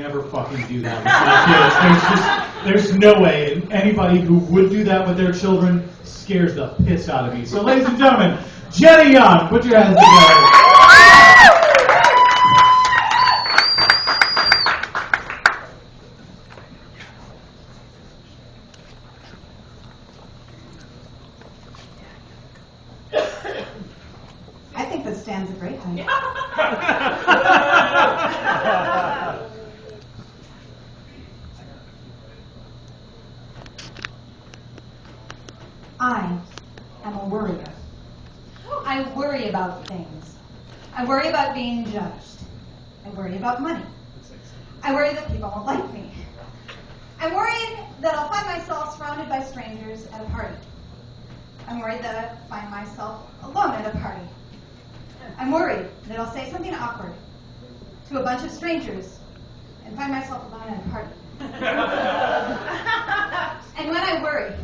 never fucking do that with my kids. There's no way. And anybody who would do that with their children scares the piss out of me. So, ladies and gentlemen, Jenny Young, put your hands together. I think this stands a great height. I am a worrier. I worry about things. I worry about being judged. I worry about money. I worry that people won't like me. I'm worried that I'll find myself surrounded by strangers at a party. I'm worried that I'll find myself alone at a party. I'm worried that I'll say something awkward to a bunch of strangers and find myself alone at a party. And when I worry,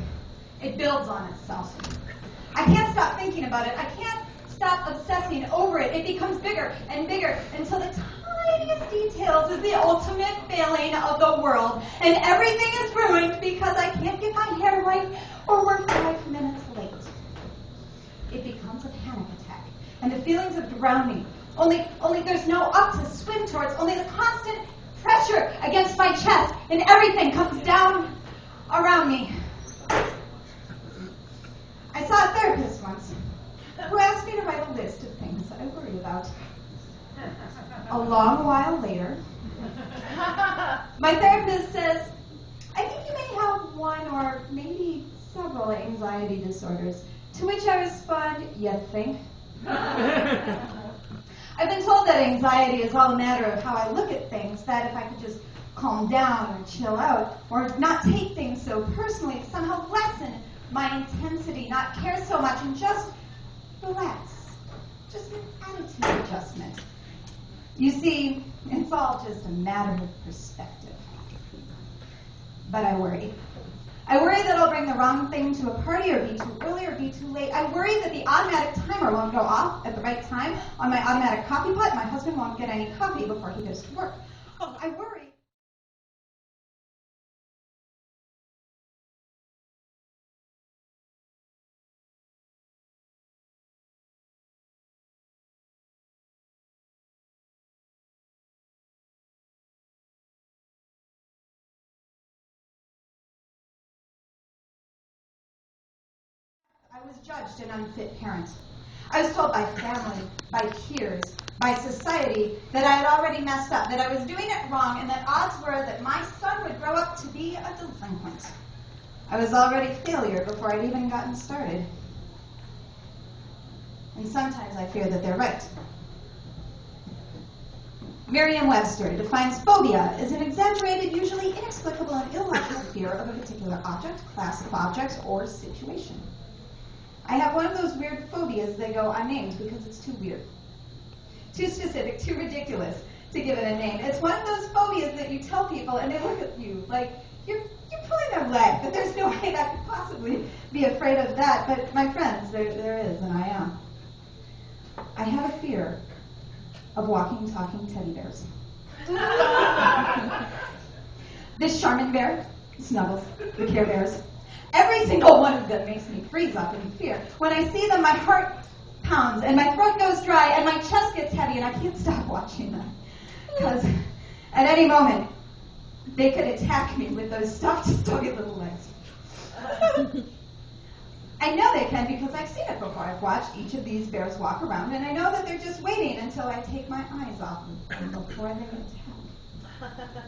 it builds on itself. I can't stop thinking about it. I can't stop obsessing over it. It becomes bigger and bigger until the tiniest details is the ultimate failing of the world. And everything is ruined because I can't get my hair right or we're 5 minutes late. It becomes a panic attack. And the feelings of drowning. Only there's no up to swim towards. Only the constant pressure against my chest. And everything comes down around me. I saw a therapist once who asked me to write a list of things that I worry about. A long while later, my therapist says, I think you may have one or maybe several anxiety disorders. To which I respond, you think? I've been told that anxiety is all a matter of how I look at things, that if I could just calm down or chill out or not take things so personally, somehow lessen my intensity, not care so much, and just relax. Just an attitude adjustment. You see, it's all just a matter of perspective. But I worry. I worry that I'll bring the wrong thing to a party or be too early or be too late. I worry that the automatic timer won't go off at the right time on my automatic coffee pot. My husband won't get any coffee before he goes to work. I worry. I was judged an unfit parent. I was told by family, by peers, by society that I had already messed up, that I was doing it wrong, and that odds were that my son would grow up to be a delinquent. I was already a failure before I'd even gotten started. And sometimes I fear that they're right. Merriam-Webster defines phobia as an exaggerated, usually inexplicable and illogical fear of a particular object, class of objects, or situation. I have one of those weird phobias they go unnamed because it's too weird, too specific, too ridiculous to give it a name. It's one of those phobias that you tell people and they look at you like you're pulling their leg, but there's no way I could possibly be afraid of that. But my friends, there is, and I am. I have a fear of walking, talking teddy bears. This Charmin bear, Snuggles, the Care Bears. Every single one of them makes me freeze up in fear. When I see them, my heart pounds, and my throat goes dry, and my chest gets heavy, and I can't stop watching them. Because at any moment, they could attack me with those stuffed, stuggy little legs. I know they can because I've seen it before. I've watched each of these bears walk around, and I know that they're just waiting until I take my eyes off of them before they attack.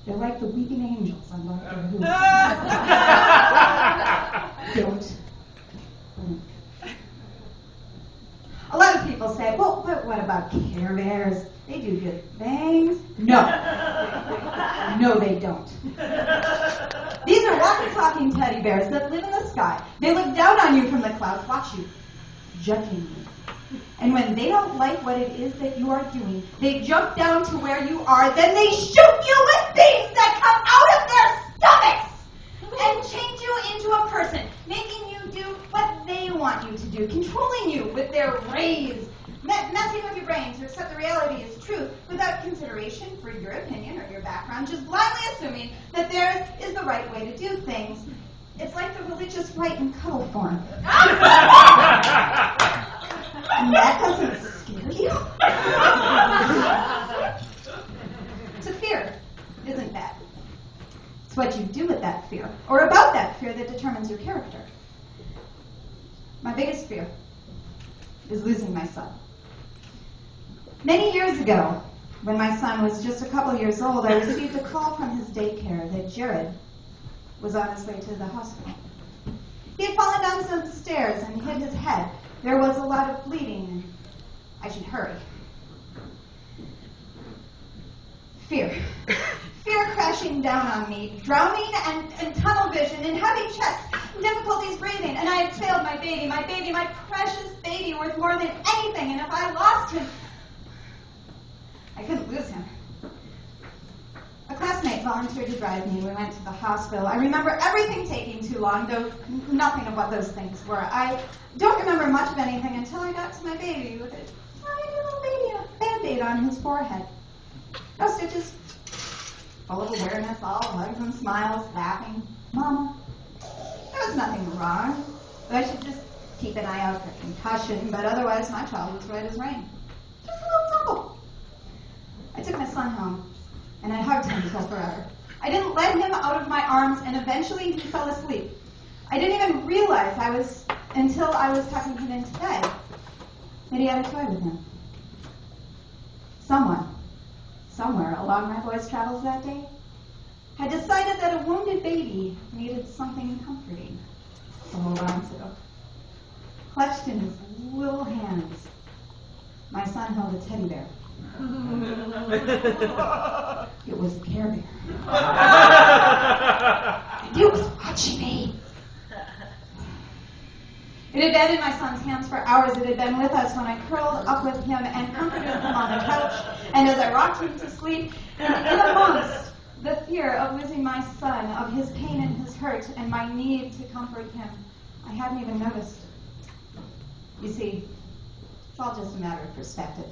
They're like the weeping angels on Doctor Who. Don't. A lot of people say, well, but what about Care Bears? They do good things. No. No, they don't. These are walking, talking teddy bears that live in the sky. They look down on you from the clouds, watch you, judging you. And when they don't like what it is that you are doing, they jump down to where you are, then they shoot you with beams that come out of their stomachs and change you into a person, making you do what they want you to do, controlling you with their rays messing with your brain to accept the reality as truth without consideration for your opinion or your background, just blindly assuming that theirs is the right way to do things. It's like the religious right in cuddle form. And that doesn't scare you? To fear isn't bad. It's what you do with that fear, or about that fear, that determines your character. My biggest fear is losing my son. Many years ago, when my son was just a couple years old, I received a call from his daycare that Jared was on his way to the hospital. He had fallen down some stairs and hit his head. There was a lot of bleeding, and I should hurry. Fear. Fear crashing down on me, drowning and tunnel vision and heavy chest, difficulties breathing, and I had failed my baby, my precious baby worth more than anything, and if I lost him, I couldn't lose him. A classmate volunteered to drive me. We went to the hospital. I remember everything taking too long, though nothing of what those things were. I don't remember much of anything until I got to my baby with a tiny little baby, a Band-Aid on his forehead. No stitches. Full of awareness, all hugs and smiles, laughing. Mama, there was nothing wrong. I should just keep an eye out for concussion, but otherwise my child was right as rain. Just a little trouble. I took my son home, and I hugged him until forever. I didn't let him out of my arms, and eventually he fell asleep. I didn't even realize until I was tucking him into bed, that he had a toy with him. Someone, somewhere along my boy's travels that day, had decided that a wounded baby needed something comforting to hold on to. Clutched in his little hands, my son held a teddy bear. It was a Care Bear. And it was watching me. It had been in my son's hands for hours. It had been with us when I curled up with him and comforted him on the couch, and as I rocked him to sleep, and in amongst the fear of losing my son, of his pain and his hurt, and my need to comfort him, I hadn't even noticed. You see, it's all just a matter of perspective.